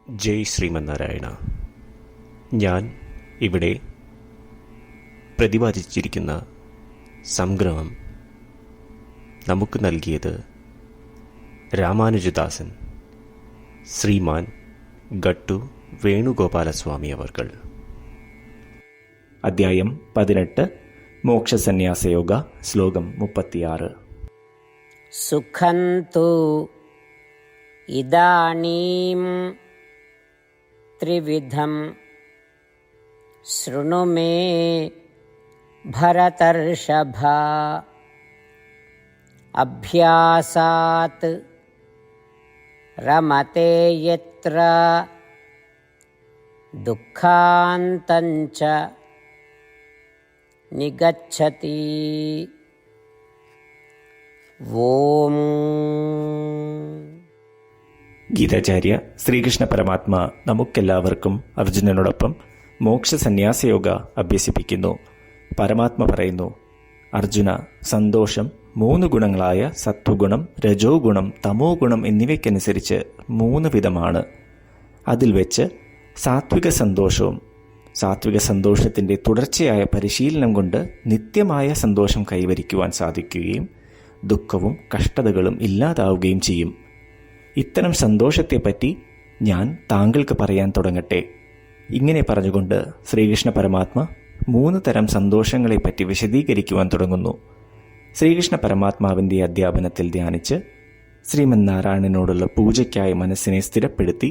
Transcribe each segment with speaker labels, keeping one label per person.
Speaker 1: ജയ് ശ്രീമന്നാരായണ. ഞാൻ ഇവിടെ പ്രതിപാദിച്ചിരിക്കുന്ന സംഗ്രഹം നമുക്ക് നൽകിയത് രാമാനുജദാസൻ ശ്രീമാൻ ഗട്ടു വേണുഗോപാലസ്വാമി അവർകൾ.
Speaker 2: അധ്യായം 18 മോക്ഷസന്യാസയോഗ, ശ്ലോകം 36.
Speaker 3: സുഖന്തു ഇദാനീം ത്രിവിധം ശൃണു മേ ഭരതർഷഭ. അഭ്യാസാത് രമതേ യത്ര ദുഃഖാന്തഞ്ച നിഗച്ഛതി. ഓം.
Speaker 2: ഗീതാചാര്യ ശ്രീകൃഷ്ണ പരമാത്മ നമുക്കെല്ലാവർക്കും അർജുനനോടൊപ്പം മോക്ഷസന്യാസയോഗ അഭ്യസിപ്പിക്കുന്നു. പരമാത്മ പറയുന്നു, അർജുന, സന്തോഷം 3 ഗുണങ്ങളായ സത്വഗുണം, രജോ ഗുണം, തമോ ഗുണം എന്നിവയ്ക്കനുസരിച്ച് 3 വിധമാണ്. അതിൽ വെച്ച് സാത്വിക സന്തോഷവും, സാത്വിക സന്തോഷത്തിൻ്റെ തുടർച്ചയായ പരിശീലനം കൊണ്ട് നിത്യമായ സന്തോഷം കൈവരിക്കുവാൻ സാധിക്കുകയും ദുഃഖവും കഷ്ടതകളും ഇല്ലാതാവുകയും ചെയ്യും. ഇത്തരം സന്തോഷത്തെപ്പറ്റി ഞാൻ താങ്കൾക്ക് പറയാൻ തുടങ്ങട്ടെ. ഇങ്ങനെ പറഞ്ഞുകൊണ്ട് ശ്രീകൃഷ്ണ പരമാത്മ 3 തരം സന്തോഷങ്ങളെപ്പറ്റി വിശദീകരിക്കുവാൻ തുടങ്ങുന്നു. ശ്രീകൃഷ്ണ പരമാത്മാവിൻ്റെ അധ്യാപനത്തിൽ ധ്യാനിച്ച് ശ്രീമന്നാരായണനോടുള്ള പൂജയ്ക്കായി മനസ്സിനെ സ്ഥിരപ്പെടുത്തി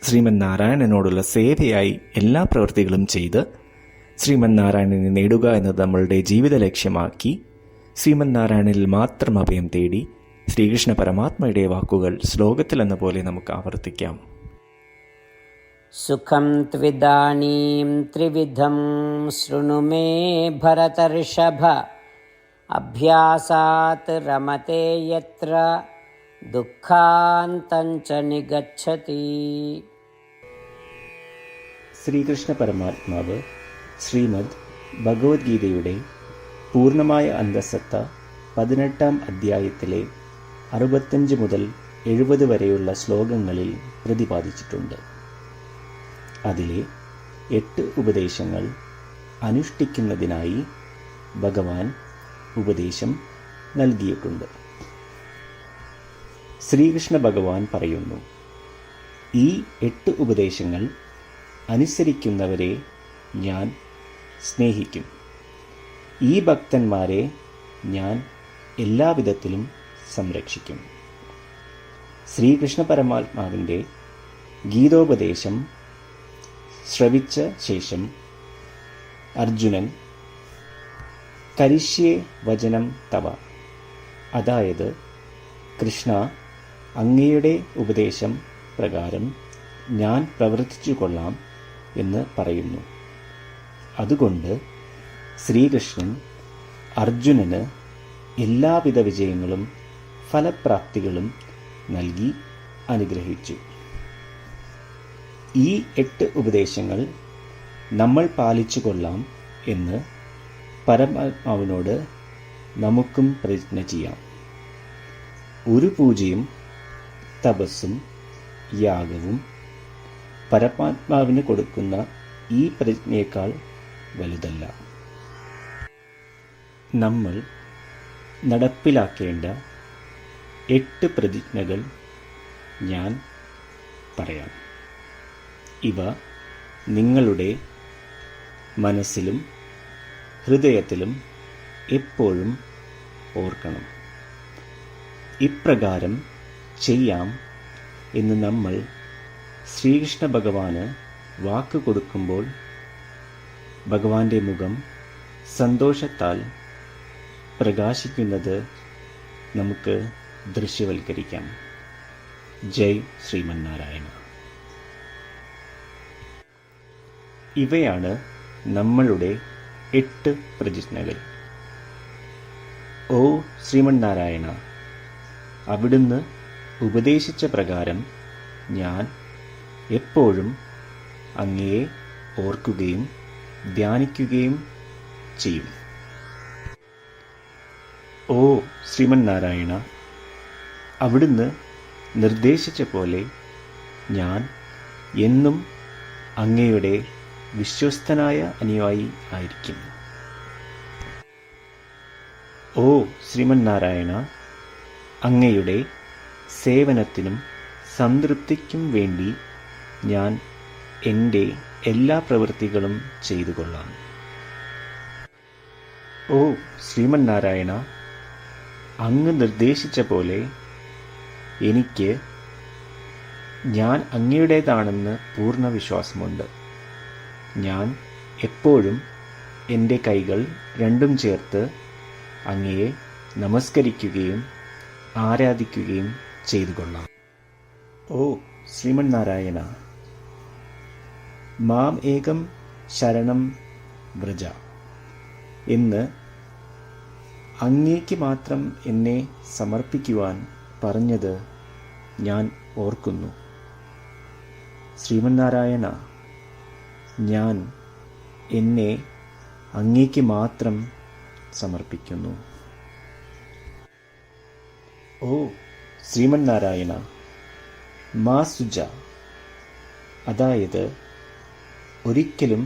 Speaker 2: ശ്രീമന്നാരായണനോടുള്ള സേവയായി എല്ലാ പ്രവൃത്തികളും ചെയ്ത് ശ്രീമന്നാരായണനെ നേടുക എന്നത് നമ്മളുടെ ജീവിത ലക്ഷ്യമാക്കി ശ്രീമന്നാരായണനിൽ മാത്രം അഭയം തേടി ശ്രീകൃഷ്ണ പരമാത്മയുടെ വാക്കുകൾ ശ്ലോകത്തിലെന്ന പോലെ നമുക്ക് ആവർത്തിക്കാം.
Speaker 3: സുഖം ത്വിദാനീം ത്രിവിധം ശൃണു മേ ഭരതർഷഭ. അഭ്യാസാത് രമതേ യത്ര ദുഃഖാന്തഞ്ച നിഗച്ഛതി.
Speaker 2: ശ്രീകൃഷ്ണ പരമാത്മാവ് ശ്രീമദ് ഭഗവത്ഗീതയുടെ പൂർണ്ണമായ അന്തസത്ത 18-ാം അധ്യായത്തിലെ 65 മുതൽ 70 വരെയുള്ള ശ്ലോകങ്ങളിൽ പ്രതിപാദിച്ചിട്ടുണ്ട്. അതിലെ 8 ഉപദേശങ്ങൾ അനുഷ്ഠിക്കുന്നതിനായി ഭഗവാൻ ഉപദേശം നൽകിയിട്ടുണ്ട്. ശ്രീകൃഷ്ണ ഭഗവാൻ പറയുന്നു, ഈ 8 ഉപദേശങ്ങൾ അനുസരിക്കുന്നവരെ ഞാൻ സ്നേഹിക്കും. ഈ ഭക്തന്മാരെ ഞാൻ എല്ലാവിധത്തിലും സംരക്ഷിക്കും. ശ്രീകൃഷ്ണ പരമാത്മാവിൻ്റെ ഗീതോപദേശം ശ്രവിച്ച ശേഷം അർജുനൻ കരിഷ്യേ വചനം തവ, അതായത് കൃഷ്ണ, അങ്ങയുടെ ഉപദേശം പ്രകാരം ഞാൻ പ്രവർത്തിച്ചു കൊള്ളാം എന്ന് പറയുന്നു. അതുകൊണ്ട് ശ്രീകൃഷ്ണൻ അർജുനന് എല്ലാവിധ വിജയങ്ങളും ഫലപ്രാപ്തികളും നൽകി അനുഗ്രഹിച്ചു. ഈ 8 ഉപദേശങ്ങൾ നമ്മൾ പാലിച്ചു കൊള്ളാം എന്ന് പരമാത്മാവിനോട് നമുക്കും പ്രതിജ്ഞ ചെയ്യാം. ഒരു പൂജയും തപസ്സും യാഗവും പരമാത്മാവിന് കൊടുക്കുന്ന ഈ പ്രതിജ്ഞയേക്കാൾ വലുതല്ല. നമ്മൾ നടപ്പിലാക്കേണ്ട 8 പ്രതിജ്ഞകൾ ഞാൻ പറയാം. ഇവ നിങ്ങളുടെ മനസ്സിലും ഹൃദയത്തിലും എപ്പോഴും ഓർക്കണം. ഇപ്രകാരം ചെയ്യാം എന്ന് നമ്മൾ ശ്രീകൃഷ്ണ ഭഗവാന് വാക്ക് കൊടുക്കുമ്പോൾ ഭഗവാന്റെ മുഖം സന്തോഷത്താൽ പ്രകാശിക്കുന്നത് നമുക്ക് ദൃശ്യവൽക്കരിക്കാം. ജയ് ശ്രീമന്നാരായണ. ഇവയാണ് നമ്മളുടെ 8 പ്രതിജ്ഞകൾ. ഓ ശ്രീമന്നാരായണ, അവിടുന്ന് ഉപദേശിച്ച പ്രകാരം ഞാൻ എപ്പോഴും അങ്ങയെ ഓർക്കുകയും ധ്യാനിക്കുകയും ചെയ്യും. ഓ ശ്രീമന്നാരായണ, അവിടുന്ന് നിർദ്ദേശിച്ച പോലെ ഞാൻ എന്നും അങ്ങയുടെ വിശ്വസ്തനായ അനുയായി ആയിരിക്കും. ഓ ശ്രീമന്നാരായണ, അങ്ങയുടെ സേവനത്തിനും സംതൃപ്തിക്കും വേണ്ടി ഞാൻ എൻ്റെ എല്ലാ പ്രവൃത്തികളും ചെയ്തു കൊള്ളാം. ഓ ശ്രീമന്നാരായണ, അങ്ങ് നിർദ്ദേശിച്ച പോലെ എനിക്ക് ഞാൻ അങ്ങയുടേതാണെന്ന് പൂർണ്ണ വിശ്വാസമുണ്ട്. ഞാൻ എപ്പോഴും എൻ്റെ കൈകൾ രണ്ടും ചേർത്ത് അങ്ങയെ നമസ്കരിക്കുകയും ആരാധിക്കുകയും ചെയ്തു കൊള്ളാം. ഓ ശ്രീമന്നാരായണ, മാം ഏകം ശരണം വ്രജ എന്ന് അങ്ങേക്ക് മാത്രം എന്നെ സമർപ്പിക്കുവാൻ പറഞ്ഞത് ഞാൻ ഓർക്കുന്നു. ശ്രീമന്നാരായണ, ഞാൻ എന്നെ അങ്ങേക്ക് മാത്രം സമർപ്പിക്കുന്നു. ഓ ശ്രീമന്നാരായണ, മാ സുജ, അതായത് ഒരിക്കലും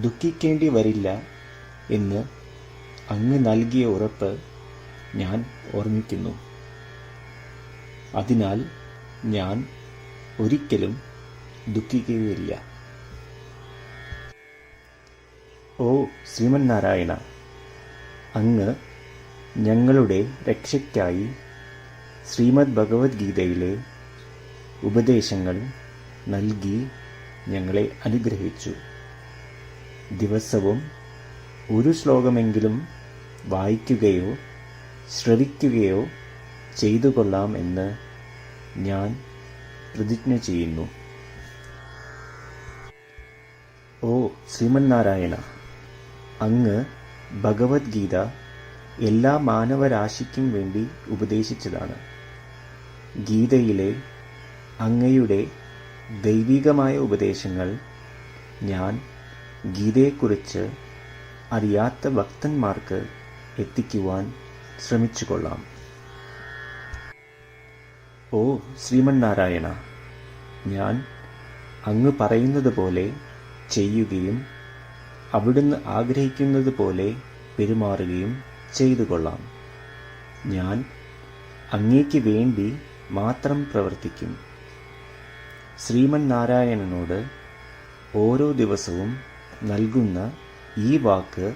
Speaker 2: ദുഃഖിക്കേണ്ടി വരില്ല എന്ന് അങ്ങ് നൽകിയ ഉറപ്പ് ഞാൻ ഓർമ്മിക്കുന്നു. അതിനാൽ ഞാൻ ഒരിക്കലും ദുഃഖിക്കുകയില്ല. ഓ ശ്രീമന്നാരായണ, അങ്ങ് ഞങ്ങളുടെ രക്ഷയ്ക്കായി ശ്രീമദ് ഭഗവത്ഗീതയിലെ ഉപദേശങ്ങൾ നൽകി ഞങ്ങളെ അനുഗ്രഹിച്ചു. ദിവസവും ഒരു ശ്ലോകമെങ്കിലും വായിക്കുകയോ ശ്രവിക്കുകയോ ചെയ്തു കൊള്ളാം എന്ന് ഞാൻ പ്രതിജ്ഞ ചെയ്യുന്നു. ഓ ശ്രീമന്നാരായണ, അങ്ങ് ഭഗവത്ഗീത എല്ലാ മാനവരാശിക്കും വേണ്ടി ഉപദേശിച്ചതാണ്. ഗീതയിലെ അങ്ങയുടെ ദൈവികമായ ഉപദേശങ്ങൾ ഞാൻ ഗീതയെക്കുറിച്ച് അറിയാത്ത ഭക്തന്മാർക്ക് എത്തിക്കുവാൻ ശ്രമിച്ചുകൊള്ളാം. ഓ ശ്രീമന്നാരായണ, ഞാൻ അങ്ങ് പറയുന്നത് പോലെ ചെയ്യുകയും അവിടുന്ന് ആഗ്രഹിക്കുന്നത് പോലെ പെരുമാറുകയും ചെയ്തു കൊള്ളാം. ഞാൻ അങ്ങേക്ക് വേണ്ടി മാത്രം പ്രവർത്തിക്കും. ശ്രീമന്നാരായണനോട് ഓരോ ദിവസവും നൽകുന്ന ഈ വാക്ക്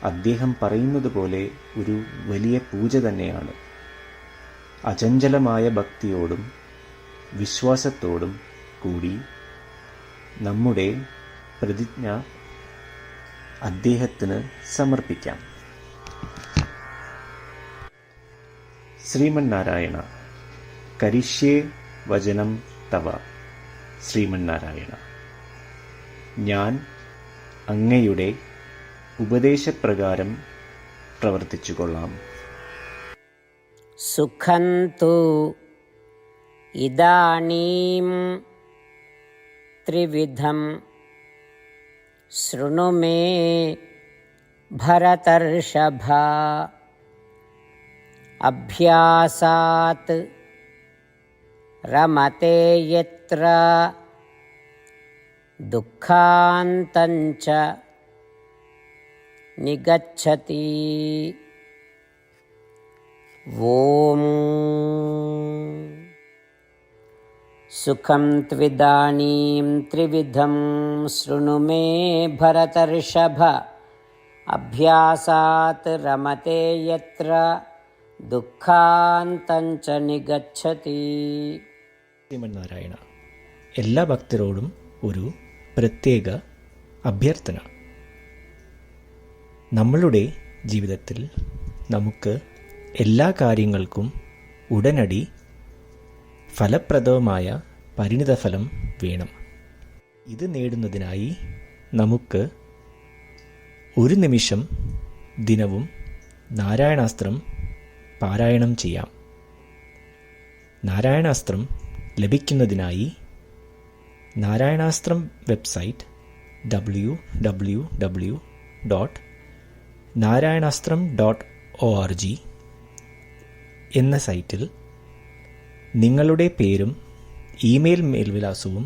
Speaker 2: അദ്ദേഹം പറയുന്നത് പോലെ ഒരു വലിയ പൂജ തന്നെയാണ്. അചഞ്ചലമായ ഭക്തിയോടും വിശ്വാസത്തോടും കൂടി നമ്മുടെ പ്രതിജ്ഞ അദ്ദേഹത്തിന് സമർപ്പിക്കാം. ശ്രീമന്നാരായണ, കരിഷ്യേ വചനം തവ. ശ്രീമന്നാരായണ, ഞാൻ അങ്ങയുടെ ഉപദേശപ്രകാരം പ്രവർത്തിച്ചുകൊള്ളാം.
Speaker 3: സുഖന്തു ഇദാനീം ത്രിവിധം ശൃണു മേ ഭരതർഷഭ. അഭ്യാസാത് രമതേ യത്ര ദുഃഖാന്തഞ്ച നിഗച്ഛതി. ഓം സുഖം ത്വിദാനീം ത്രിവിധം ശൃണു മേ ഭരതർഷഭ. അഭ്യാസാത് രമതേ യത്ര ദുഃഖാന്തഞ്ച നിഗച്ഛതി.
Speaker 2: ശ്രീമന്നാരായണ, എല്ലാ ഭക്തരോടും ഒരു പ്രത്യേക അഭ്യർത്ഥന. നമ്മളുടെ ജീവിതത്തിൽ നമുക്ക് എല്ലാ കാര്യങ്ങൾക്കും ഉടനടി ഫലപ്രദമായ പരിണിതഫലം വേണം. ഇത് നേടുന്നതിനായി നമുക്ക് ഒരു നിമിഷം ദിനവും നാരായണാസ്ത്രം പാരായണം ചെയ്യാം. നാരായണാസ്ത്രം ലഭിക്കുന്നതിനായി നാരായണാസ്ത്രം വെബ്സൈറ്റ് www.narayanaastram.org എന്ന സൈറ്റിൽ നിങ്ങളുടെ പേരും ഇമെയിൽ മേൽവിലാസവും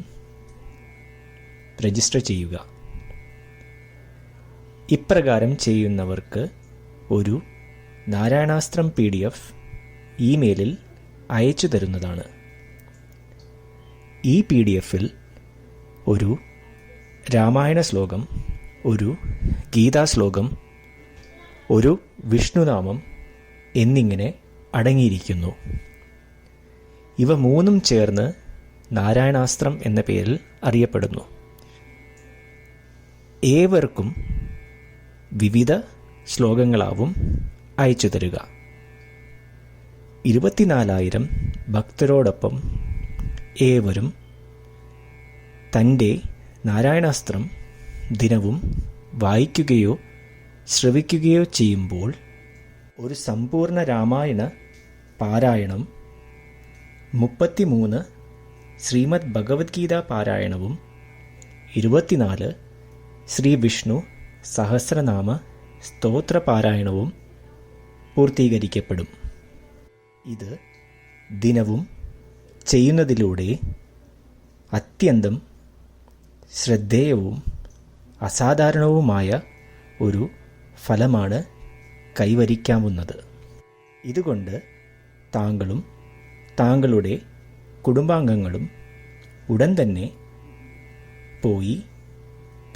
Speaker 2: രജിസ്റ്റർ ചെയ്യുക. ഇപ്രകാരം ചെയ്യുന്നവർക്ക് ഒരു നാരായണാസ്ത്രം PDF ഇമെയിലിൽ അയച്ചു തരുന്നതാണ്. ഈ PDF-ൽ ഒരു രാമായണ ശ്ലോകം, ഒരു ഗീതാശ്ലോകം, ഒരു വിഷ്ണുനാമം എന്നിങ്ങനെ അടങ്ങിയിരിക്കുന്നു. ഇവ മൂന്നും ചേർന്ന് നാരായണാസ്ത്രം എന്ന പേരിൽ അറിയപ്പെടുന്നു. ഏവർക്കും വിവിധ ശ്ലോകങ്ങളാവും അയച്ചു തരിക. 24,000 ഭക്തരോടൊപ്പം ഏവരും തൻ്റെ നാരായണാസ്ത്രം ദിനവും വായിക്കുകയോ ശ്രവിക്കുകയോ ചെയ്യുമ്പോൾ ഒരു സമ്പൂർണ്ണ രാമായണ പാരായണം, 33 ശ്രീമദ് ഭഗവത്ഗീത പാരായണവും 24 ശ്രീ വിഷ്ണു സഹസ്രനാമ സ്തോത്ര പാരായണവും പൂർത്തീകരിക്കപ്പെടും. ഇത് ദിനവും ചെയ്യുന്നതിലൂടെ അത്യന്തം ശ്രദ്ധേയവും അസാധാരണവുമായ ഒരു ഫലമാണ് കൈവരിക്കാവുന്നത്. ഇതുകൊണ്ട് താങ്കളും താങ്കളുടെ കുടുംബാംഗങ്ങളും ഉടൻ തന്നെ പോയി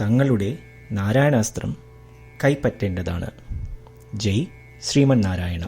Speaker 2: തങ്ങളുടെ നാരായണാസ്ത്രം കൈപ്പറ്റേണ്ടതാണ്. ജയ് ശ്രീമന്നാരായണ.